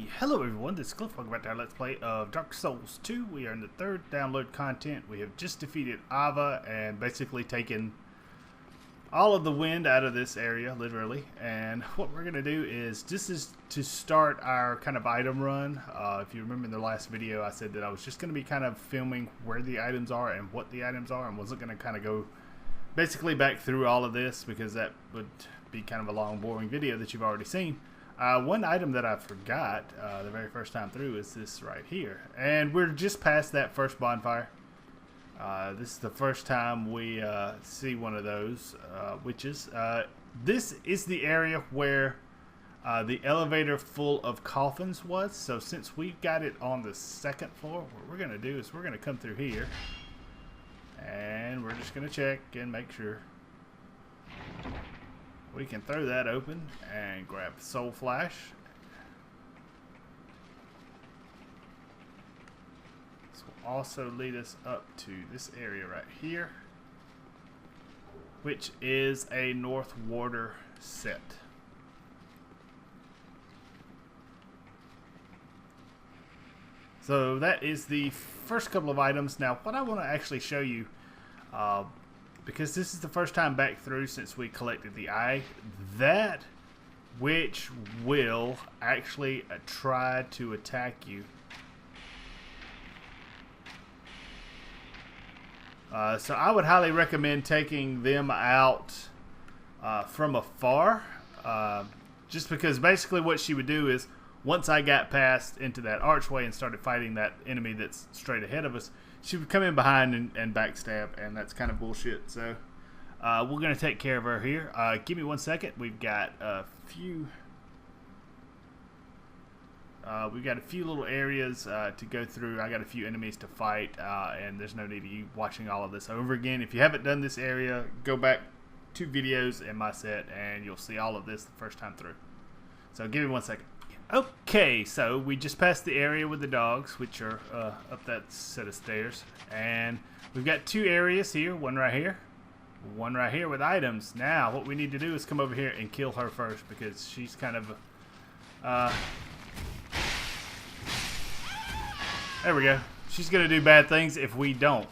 Hello everyone, this is Cliff. Welcome back to our Let's Play of Dark Souls 2. We are in the third download content. We have just defeated Ava and basically taken all of the wind out of this area, literally. And what we're going to do is, this is to start our kind of item run. If you remember in the last video, I said that I was just going to be kind of filming where the items are and what the items are, and wasn't going to kind of go basically back through all of this because that would be kind of a long, boring video that you've already seen. One item that I forgot the very first time through is this right here. And we're just past that first bonfire. This is the first time we see one of those witches. This is the area where the elevator full of coffins was. So since we got it on the second floor, what we're going to do is we're going to come through here. And we're just going to check and make sure. We can throw that open and grab Soul Flash. This will also lead us up to this area right here, which is a North Warder set. So that is the first couple of items. Now, what I want to actually show you, because this is the first time back through since we collected the eye, that witch will actually try to attack you. So I would highly recommend taking them out from afar, just because basically what she would do is, once I got past into that archway and started fighting that enemy that's straight ahead of us, she would come in behind and backstab, and that's kind of bullshit. So we're going to take care of her here. Give me 1 second. We've got a few little areas to go through. I got a few enemies to fight, and there's no need of you watching all of this over again. If you haven't done this area, go back 2 videos in my set, and you'll see all of this the first time through. So give me 1 second. Okay, so we just passed the area with the dogs, which are up that set of stairs, and we've got 2 areas here, one right here with items. Now what we need to do is come over here and kill her first, because she's kind of there we go, she's gonna do bad things if we don't.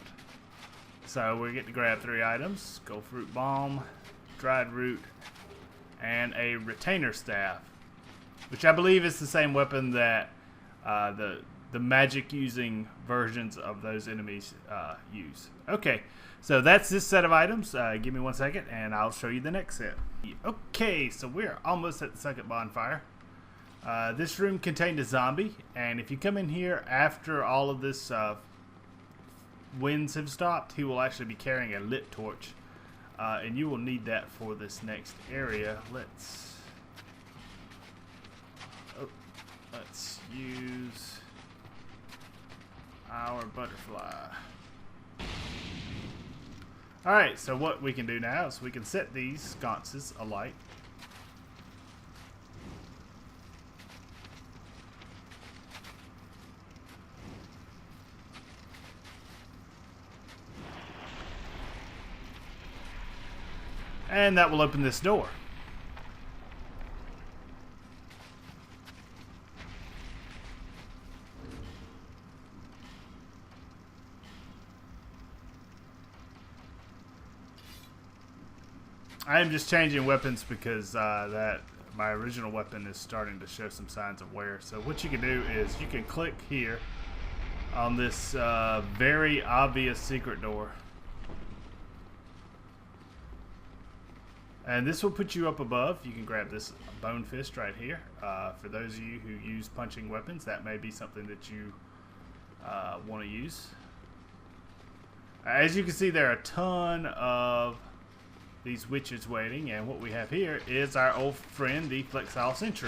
So we get to grab 3 items: Gold Fruit Bomb, Dried Root, and a Retainer Staff, which I believe is the same weapon that the magic using versions of those enemies use. Okay, so that's this set of items. Give me 1 second and I'll show you the next set. Okay, so we're almost at the second bonfire. This room contained a zombie, and if you come in here after all of this winds have stopped, he will actually be carrying a lit torch, and you will need that for this next area. Let's use our butterfly. Alright, so what we can do now is we can set these sconces alight. And that will open this door. I am just changing weapons because that my original weapon is starting to show some signs of wear. So what you can do is you can click here on this very obvious secret door, and this will put you up above. You can grab this bone fist right here. For those of you who use punching weapons, that may be something that you want to use. As you can see, there are a ton of these witches waiting, and what we have here is our old friend, the Flexile Sentry.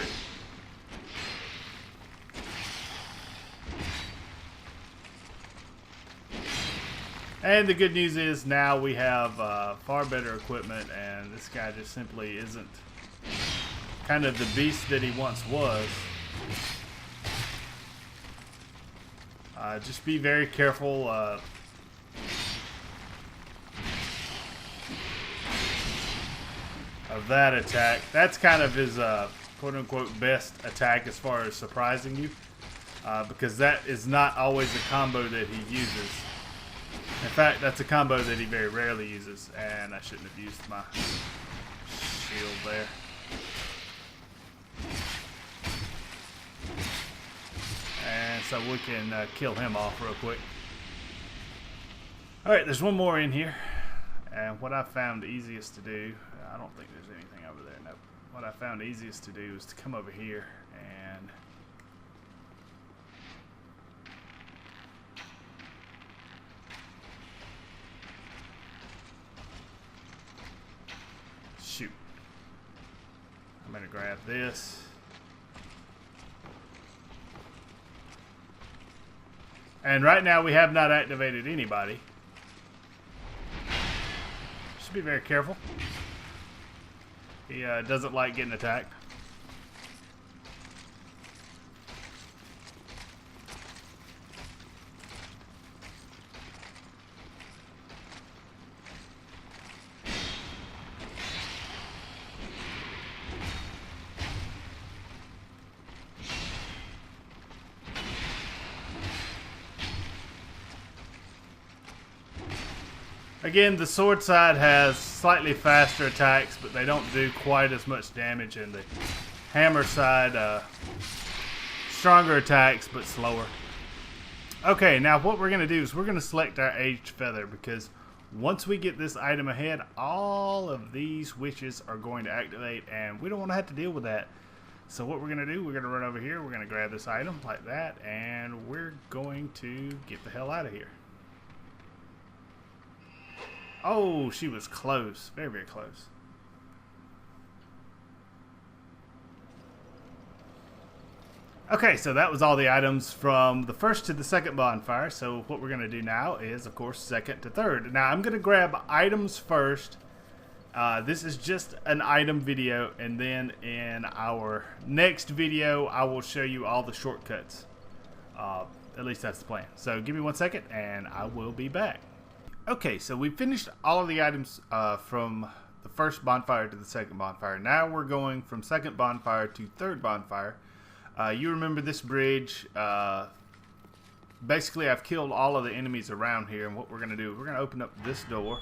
And the good news is now we have far better equipment, and this guy just simply isn't kind of the beast that he once was. Just be very careful. Of that attack. That's kind of his quote-unquote best attack as far as surprising you, because that is not always a combo that he uses. In fact, that's a combo that he very rarely uses, and I shouldn't have used my shield there. And so we can kill him off real quick. Alright, there's one more in here. And what I found easiest to do, I don't think there's anything over there, nope. What I found easiest to do is to come over here and shoot. I'm going to grab this. And right now we have not activated anybody. Should be very careful. He doesn't like getting attacked. Again, the sword side has slightly faster attacks, but they don't do quite as much damage, and the hammer side, stronger attacks, but slower. Okay, now what we're going to do is we're going to select our aged feather, because once we get this item ahead, all of these witches are going to activate, and we don't want to have to deal with that. So what we're going to do, we're going to run over here, we're going to grab this item like that, and we're going to get the hell out of here. Oh, she was close. Very, very close. Okay, so that was all the items from the first to the second bonfire. So what we're going to do now is, of course, second to third. Now, I'm going to grab items first. This is just an item video. And then in our next video, I will show you all the shortcuts. At least that's the plan. So give me 1 second, and I will be back. Okay, so we finished all of the items from the first bonfire to the second bonfire. Now we're going from second bonfire to third bonfire. You remember this bridge. Basically, I've killed all of the enemies around here, and what we're going to do, we're going to open up this door.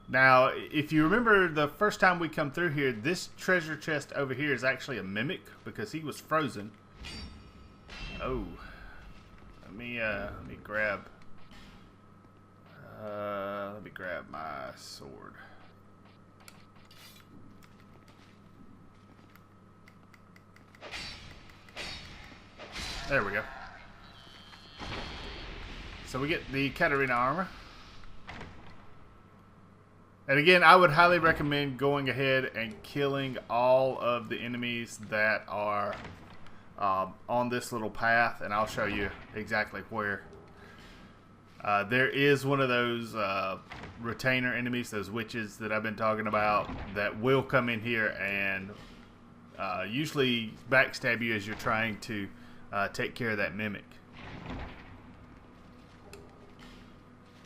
Now, if you remember the first time we come through here, this treasure chest over here is actually a mimic because he was frozen. Oh, let me grab... let me grab my sword. There we go. So we get the Katarina armor. And again, I would highly recommend going ahead and killing all of the enemies that are on this little path, and I'll show you exactly where. There is one of those retainer enemies, those witches that I've been talking about, that will come in here and usually backstab you as you're trying to take care of that mimic.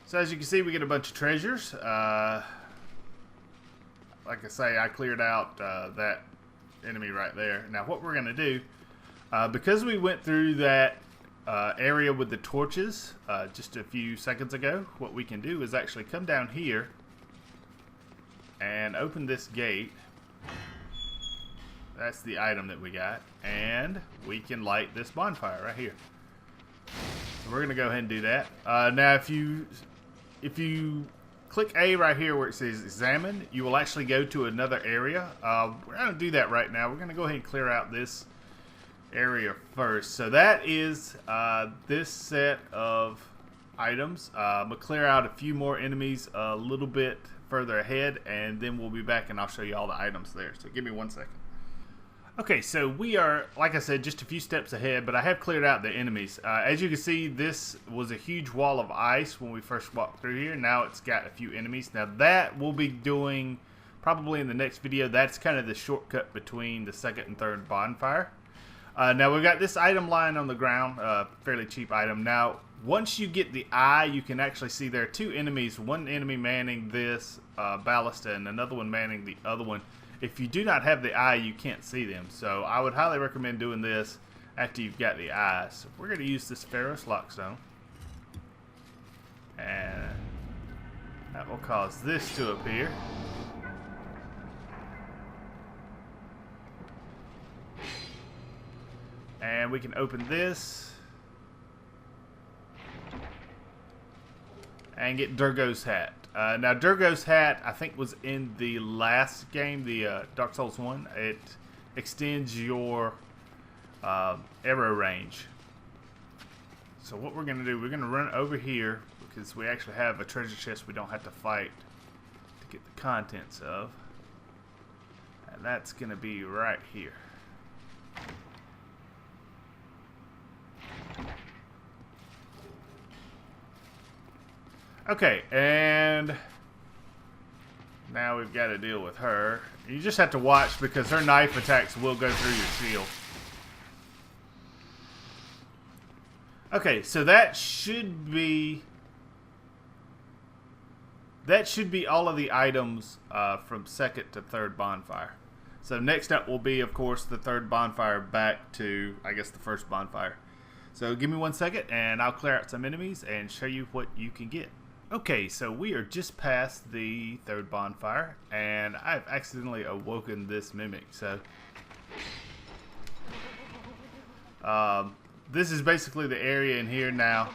So as you can see, we get a bunch of treasures. Like I say, I cleared out that enemy right there. Now what we're going to do, because we went through that area with the torches just a few seconds ago, what we can do is actually come down here and open this gate. That's the item that we got, and we can light this bonfire right here. So we're gonna go ahead and do that. Now if you click A right here where it says examine, you will actually go to another area. We're gonna do that right now. We're gonna go ahead and clear out this area first. So that is this set of items. I'm gonna clear out a few more enemies a little bit further ahead, and then we'll be back and I'll show you all the items there. So give me 1 second. Okay, so we are, like I said, just a few steps ahead, but I have cleared out the enemies. As you can see, this was a huge wall of ice when we first walked through here. Now it's got a few enemies. Now that we'll be doing probably in the next video. That's kind of the shortcut between the second and third bonfire. Now we've got this item lying on the ground, fairly cheap item. Now once you get the eye, you can actually see there are two enemies, one enemy manning this ballista and another one manning the other one. If you do not have the eye, you can't see them. So I would highly recommend doing this after you've got the eye. So we're going to use this Ferrous Lockstone. And that will cause this to appear. And we can open this. And get Durgo's hat. Now, Durgo's hat, I think, was in the last game, the Dark Souls 1. It extends your arrow range. So what we're going to do, we're going to run over here because we actually have a treasure chest we don't have to fight to get the contents of. And that's going to be right here. Okay, and now we've got to deal with her. You just have to watch because her knife attacks will go through your shield. Okay, so that should be all of the items from second to third bonfire. So next up will be, of course, the third bonfire back to, I guess, the first bonfire. So give me 1 second and I'll clear out some enemies and show you what you can get. Okay, so we are just past the third bonfire, and I've accidentally awoken this mimic. So, this is basically the area in here now.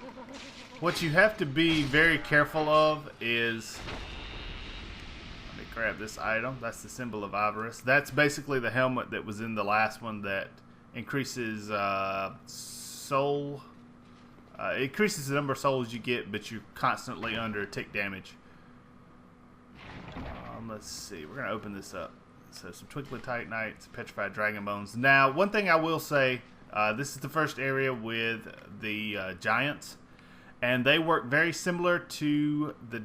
What you have to be very careful of is, let me grab this item. That's the symbol of avarice. That's basically the helmet that was in the last one that increases soul. It increases the number of souls you get, but you're constantly under tick damage. Let's see. We're going to open this up. So some Twinkling Titanites, Petrified Dragon Bones. Now, one thing I will say, this is the first area with the giants. And they work very similar to the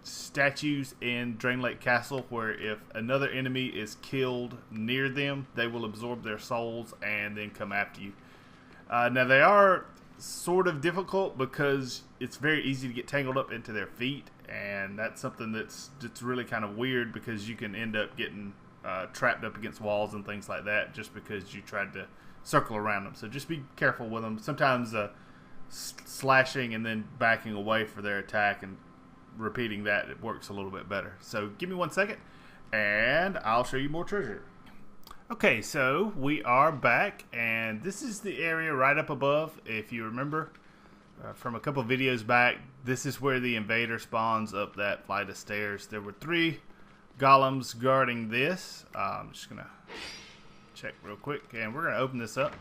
statues in Drain Lake Castle, where if another enemy is killed near them, they will absorb their souls and then come after you. Now, they are sort of difficult because it's very easy to get tangled up into their feet, and that's something that's really kind of weird because you can end up getting trapped up against walls and things like that just because you tried to circle around them. So just be careful with them. Sometimes slashing and then backing away for their attack and repeating that, it works a little bit better. So give me 1 second and I'll show you more treasure. Okay, so we are back, and this is the area right up above. If you remember from a couple videos back, this is where the invader spawns up that flight of stairs. There were 3 golems guarding this. I'm just going to check real quick, and we're going to open this up.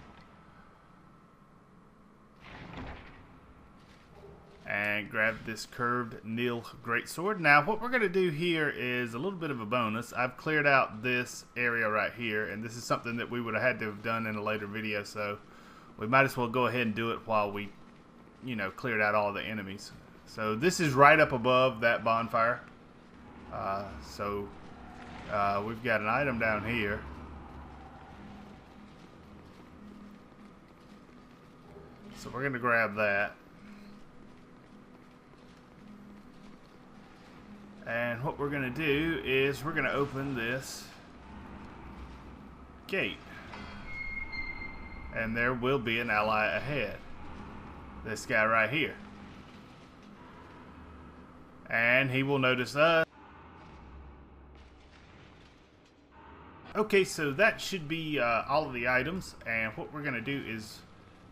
And grab this curved Nil Greatsword. Now, what we're going to do here is a little bit of a bonus. I've cleared out this area right here, and this is something that we would have had to have done in a later video, so we might as well go ahead and do it while we, cleared out all the enemies. So this is right up above that bonfire. We've got an item down here. So we're going to grab that. And what we're going to do is we're going to open this gate. And there will be an ally ahead. This guy right here. And he will notice us. Okay, so that should be all of the items. And what we're going to do is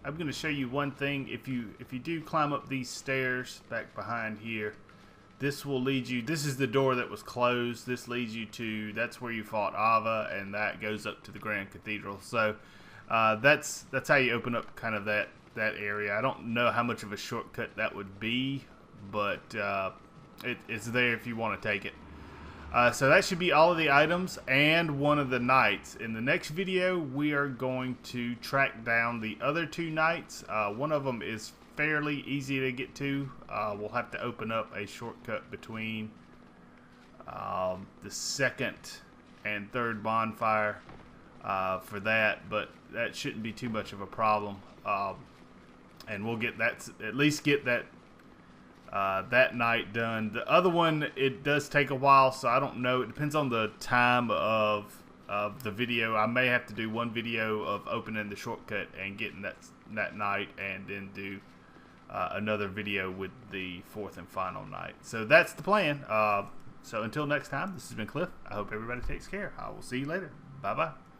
I'm going to show you one thing. If you do climb up these stairs back behind here, this will lead you, this is the door that was closed. This leads you to, that's where you fought Ava, and that goes up to the Grand Cathedral. So that's how you open up kind of that area. I don't know how much of a shortcut that would be, but it's there if you want to take it. So that should be all of the items and one of the knights. In the next video, we are going to track down the other 2 knights. One of them is fairly easy to get to. We'll have to open up a shortcut between the second and third bonfire for that, but that shouldn't be too much of a problem. And we'll get that, at least get that that night done. The other one, it does take a while, so I don't know. It depends on the time of the video. I may have to do one video of opening the shortcut and getting that night, and then do another video with the fourth and final night. So that's the plan. So until next time, this has been Cliff. I hope everybody takes care. I will see you later. Bye-bye.